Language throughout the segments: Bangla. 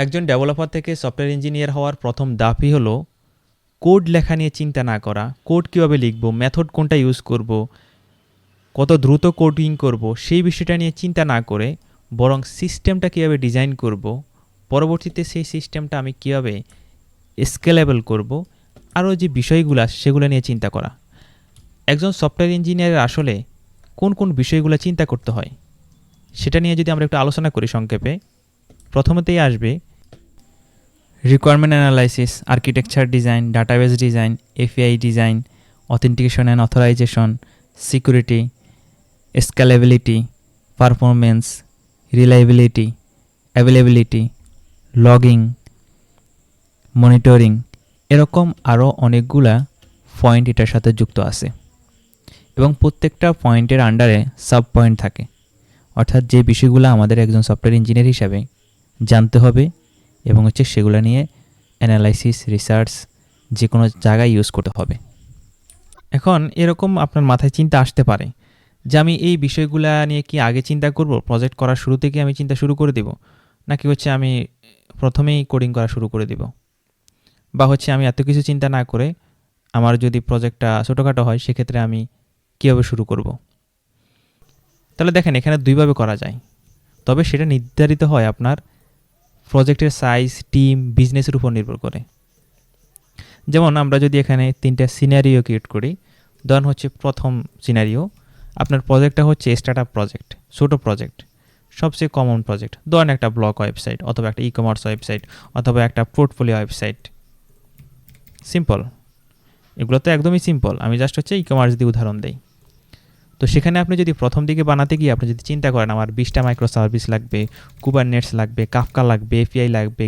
একজন ডেভেলপার থেকে সফটওয়্যার ইঞ্জিনিয়ার হওয়ার প্রথম ধাপই হলো কোড লেখা নিয়ে চিন্তা না করা। কোড কীভাবে লিখব, মেথড কোনটা ইউজ করব, কত দ্রুত কোডিং করব, সেই বিষয়টা নিয়ে চিন্তা না করে বরং সিস্টেমটা কীভাবে ডিজাইন করব, পরবর্তীতে সেই সিস্টেমটা আমি কীভাবে স্কেলেবল করব, আরও যে বিষয়গুলো সেগুলো নিয়ে চিন্তা করা। একজন সফটওয়্যার ইঞ্জিনিয়ারের আসলে কোন কোন বিষয়গুলো চিন্তা করতে হয় সেটা নিয়ে যদি আমরা একটু আলোচনা করি সংক্ষেপে, প্রথমতেই আসবে requirement analysis, architecture design, database design, API design, authentication and authorisation, security, scalability, performance, reliability, availability, logging, monitoring, এরকম আরও অনেকগুলা পয়েন্ট এটার সাথে যুক্ত আছে এবং প্রত্যেকটা পয়েন্টের আন্ডারে সাব পয়েন্ট থাকে, অর্থাৎ যে বিষয়গুলো আমাদের একজন সফটওয়্যার ইঞ্জিনিয়ার হিসাবে জানতে হবে এবং সেগুলো নিয়ে অ্যানালাইসিস, রিসার্চ যে কোনো জায়গায় ইউজ করতে হবে। এখন এরকম আপনার মাথায় চিন্তা আসতে পারে যে আমি এই বিষয়গুলো নিয়ে কি আগে চিন্তা করব, প্রজেক্ট করার শুরু থেকে আমি চিন্তা শুরু করে দেব, নাকি আমি প্রথমেই কোডিং করা শুরু করে দেব, বা আমি এত কিছু চিন্তা না করে আমার যদি প্রজেক্টটা ছোটোখাটো হয় সেক্ষেত্রে আমি কীভাবে শুরু করব। তাহলে দেখেন এখানে দুইভাবে করা যায়, তবে সেটা নির্ধারিত হয় আপনার প্রজেক্টের সাইজ, টিম, বিজনেসের উপর নির্ভর করে। যেমন আমরা যদি এখানে 3টা সিনারিও ক্রিয়েট করি, ধরুন প্রথম সিনারিও আপনার প্রজেক্টটা স্টার্টআপ প্রজেক্ট, ছোটো প্রজেক্ট, সবচেয়ে কমন প্রজেক্ট, ধরুন একটা ব্লগ ওয়েবসাইট অথবা একটা ই-কমার্স ওয়েবসাইট অথবা একটা পোর্টফোলিও ওয়েবসাইট। সিম্পল, এগুলো তো একদমই সিম্পল, আমি জাস্ট ই-কমার্স দিয়ে উদাহরণ দেই। তো সেখানে আপনি যদি প্রথম দিকে বানাতে গিয়ে আপনি যদি চিন্তা করেন আমার 20টা মাইক্রো সার্ভিস লাগবে, কুবারনেটস লাগবে, কাফকা লাগবে, এপিআই লাগবে,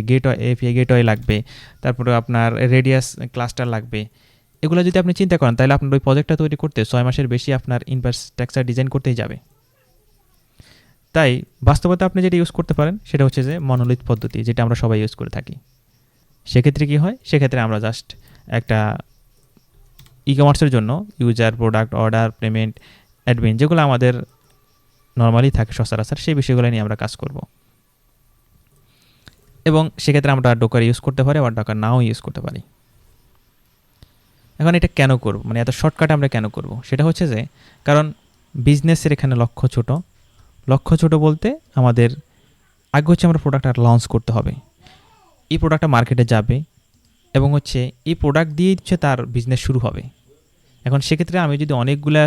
এপিআই গেটওয়ে লাগবে, তারপরে আপনার রেডিয়াস ক্লাস্টার লাগবে, এগুলো যদি আপনি চিন্তা করেন তাহলে আপনার ওই প্রজেক্টটা তৈরি করতে 6 মাসের বেশি আপনার ইনফ্রাস্ট্রাকচার ডিজাইন করতেই যাবে। তাই বাস্তবতা আপনি যেটা ইউজ করতে পারেন সেটা যে মনোলিথ পদ্ধতি, যেটা আমরা সবাই ইউজ করে থাকি। সেক্ষেত্রে কি হয়, সেক্ষেত্রে আমরা জাস্ট একটা ই-কমার্সের জন্য user, product, order, payment, admin যেগুলো আমাদের নর্মালি থাকে সচরাচর, সেই বিষয়গুলো নিয়ে আমরা কাজ করব। এবং সেক্ষেত্রে আমরা ডোকার ইউজ করতে পারি, আবার ডোকার নাও ইউজ করতে পারি। এখন এটা কেন করব, মানে এত শর্টকাট আমরা কেন করব, সেটা যে কারণ বিজনেসের এখানে লক্ষ্য ছোট বলতে আমাদের আগে আমরা প্রোডাক্টটা লঞ্চ করতে হবে, এই প্রোডাক্টটা মার্কেটে যাবে এবং এই প্রোডাক্ট দিয়ে তার বিজনেস শুরু হবে। এখন সেক্ষেত্রে আমি যদি অনেকগুলা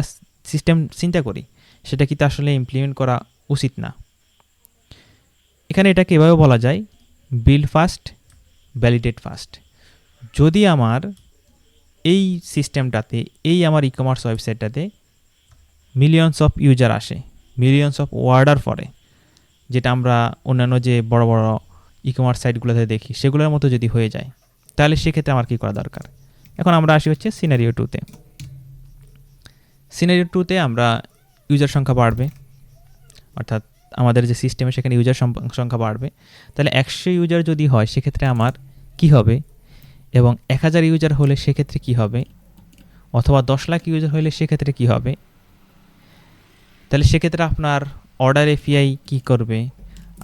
সিস্টেম চিন্তা করি সেটা কিন্তু আসলে ইমপ্লিমেন্ট করা উচিত না। এখানে এটাকে এভাবে বলা যায় বিল্ড ফার্স্ট, ভ্যালিডেট ফার্স্ট। যদি আমার এই সিস্টেমটাতে, এই আমার ই-কমার্স ওয়েবসাইটটাতে মিলিয়নস অফ ইউজার আসে, মিলিয়নস অফ অর্ডার পড়ে, যেটা আমরা অন্যান্য যে বড় বড় ই-কমার্স সাইটগুলোতে দেখি সেগুলোর মতো যদি হয়ে যায়, তাহলে সেক্ষেত্রে আমার কী করা দরকার। এখন আমরা আসি সিনারিও 2তে। সিনারিও 2তে আমরা ইউজার সংখ্যা বাড়বে, অর্থাৎ আমাদের যে সিস্টেমে সেখানে ইউজার সংখ্যা বাড়বে। তাহলে 100 ইউজার যদি হয় সেক্ষেত্রে আমার কি হবে, এবং 1000 ইউজার হলে সেক্ষেত্রে কি হবে, অথবা 10 লাখ ইউজার হলে সেক্ষেত্রে কি হবে। তাহলে সেক্ষেত্রে আপনার অর্ডার এপিআই কি করবে,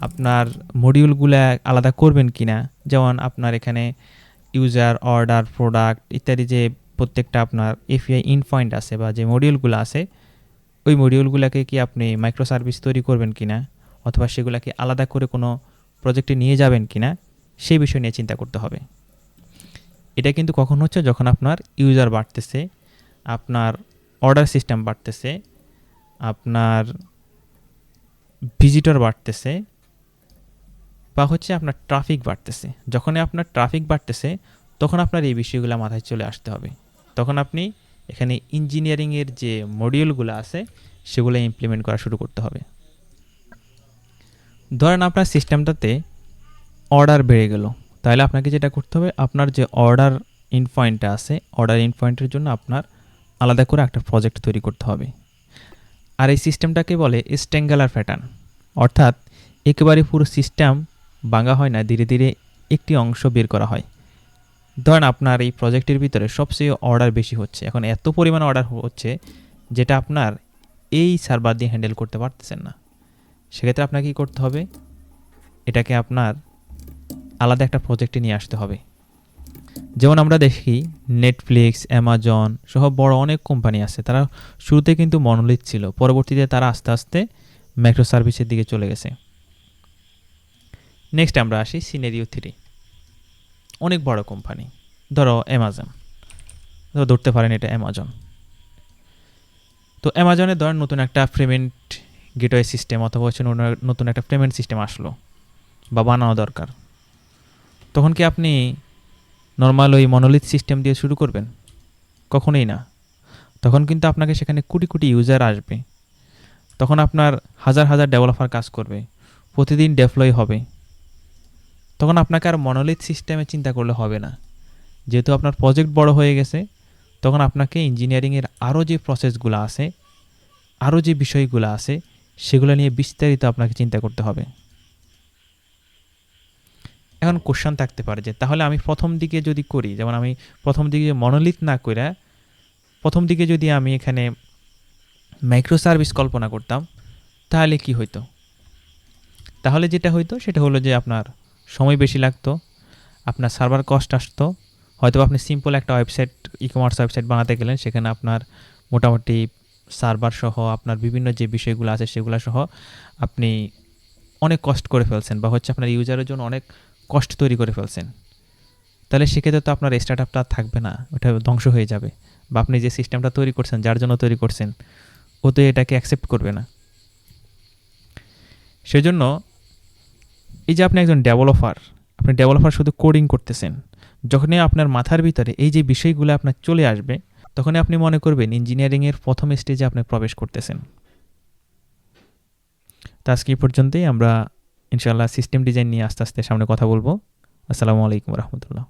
আপনার মডিউলগুলো আলাদা করবেন কিনা, যেমন আপনার এখানে ইউজার, অর্ডার, প্রোডাক্ট ইত্যাদি যে প্রত্যেকটা আপনার এপিআই ইনপয়েন্ট আছে বা যে মডিউলগুলো আছে, ওই মডিউলগুলোকে কি আপনি মাইক্রো সার্ভিস তৈরি করবেন কিনা, অথবা সেগুলোকে আলাদা করে কোনো প্রজেক্টে নিয়ে যাবেন কিনা, সেই বিষয় নিয়ে চিন্তা করতে হবে। এটা কিন্তু কখন যখন আপনার ইউজার বাড়তেছে, আপনার অর্ডার সিস্টেম বাড়তেছে, আপনার ভিজিটর বাড়তেছে, বা আপনার ট্রাফিক বাড়তেছে। যখনই আপনার ট্রাফিক বাড়তেছে তখন আপনার এই বিষয়গুলো মাথায় চলে আসতে হবে। তখন আপনি এখানে ইঞ্জিনিয়ারিংয়ের যে মডিউলগুলো আছে সেগুলো ইমপ্লিমেন্ট করা শুরু করতে হবে। ধরেন আপনার সিস্টেমটাতে অর্ডার বেড়ে গেল, তাহলে আপনাকে যেটা করতে হবে, আপনার যে অর্ডার ইনপয়েন্টটা আছে, অর্ডার ইনপয়েন্টের জন্য আপনার আলাদা করে একটা প্রজেক্ট তৈরি করতে হবে। আর এই সিস্টেমটাকে বলে স্ট্যাঙ্গুলার প্যাটার্ন, অর্থাৎ একেবারে পুরো সিস্টেম ভাঙা হয় না, ধীরে ধীরে একটি অংশ বের করা হয়। ধরেন আপনার এই প্রজেক্টের ভিতরে সবচেয়ে অর্ডার বেশি হচ্ছে, এখন এত পরিমাণ অর্ডার হচ্ছে যেটা আপনার এই সার্ভার দিয়ে হ্যান্ডেল করতে পারতেছেন না। সেক্ষেত্রে আপনাকে কী করতে হবে, এটাকে আপনার আলাদা একটা প্রজেক্টে নিয়ে আসতে হবে। যেমন আমরা দেখি নেটফ্লিক্স, অ্যামাজন সহ বড় অনেক কোম্পানি আছে, তারা শুরুতে কিন্তু মনোলিথ ছিল, পরবর্তীতে তারা আস্তে আস্তে মাইক্রো সার্ভিসের দিকে চলে গেছে। নেক্সট আমরা আসি সিনারিও 3। অনেক বড় কোম্পানি, ধরো অ্যামাজন, ধরতে পারেন এটা অ্যামাজন। তো অ্যামাজনে ধরেন নতুন একটা পেমেন্ট গেটওয়ে সিস্টেম অথবা হচ্ছে নতুন একটা পেমেন্ট সিস্টেম আসলো বা বানানো দরকার, তখন কি আপনি নর্মাল ওই মনোলিথ সিস্টেম দিয়ে শুরু করবেন? কখনোই না। তখন কিন্তু আপনাকে সেখানে কোটি কোটি ইউজার আসবে, তখন আপনার হাজার হাজার ডেভেলপার কাজ করবে, প্রতিদিন ডেপ্লয় হবে। তখন আপনাকে আর মনোলিথ সিস্টেমে চিন্তা করলে হবে না, যেহেতু আপনার প্রজেক্ট বড় হয়ে গেছে। তখন আপনাকে ইঞ্জিনিয়ারিংয়ের আরও যে প্রসেসগুলো আছে, আরও যে বিষয়গুলো আছে, সেগুলো নিয়ে বিস্তারিত আপনাকে চিন্তা করতে হবে। এখন কোশ্চেন থাকতে পারে যে তাহলে আমি প্রথম দিকে যদি করি, যেমন আমি প্রথম দিকে মনোলিথ না করে প্রথম দিকে যদি আমি এখানে মাইক্রো সার্ভিস কল্পনা করতাম, তাহলে কি হইতো? তাহলে যেটা হইতো সেটা হলো যে আপনার সময় বেশি লাগতো, আপনার সার্ভার কস্ট আসতো। হয়তো আপনি সিম্পল একটা ওয়েবসাইট, ই কমার্স ওয়েবসাইট বানাতে গেলেন, সেখানে আপনার মোটামুটি সার্ভার সহ আপনার বিভিন্ন যে বিষয়গুলো আছে সেগুলো সহ আপনি অনেক কষ্ট করে ফেলছেন, বা হচ্ছে আপনার ইউজারের জন্য অনেক কষ্ট তৈরি করে ফেলছেন। তাহলে সেক্ষেত্রে তো আপনার স্টার্ট আপটা থাকবে না, ওটা ধ্বংস হয়ে যাবে। বা আপনি যে সিস্টেমটা তৈরি করছেন, যার জন্য তৈরি করছেন, ও তো এটাকে অ্যাকসেপ্ট করবে না। সেজন্য এই যে আপনি একজন ডেভেলপার, আপনি ডেভেলপার শুধু কোডিং করতেছেন, যখনই আপনার মাথার ভিতরে এই যে বিষয়গুলো আপনার চলে আসবে, তখনই আপনি মনে করবেন ইঞ্জিনিয়ারিংয়ের প্রথম স্টেজে আপনি প্রবেশ করতেছেন। তো আজকে এই পর্যন্তই। আমরা ইনশাআল্লাহ সিস্টেম ডিজাইন নিয়ে আস্তে আস্তে সামনে কথা বলবো। আসসালামু আলাইকুম রহমতুল্লাহ।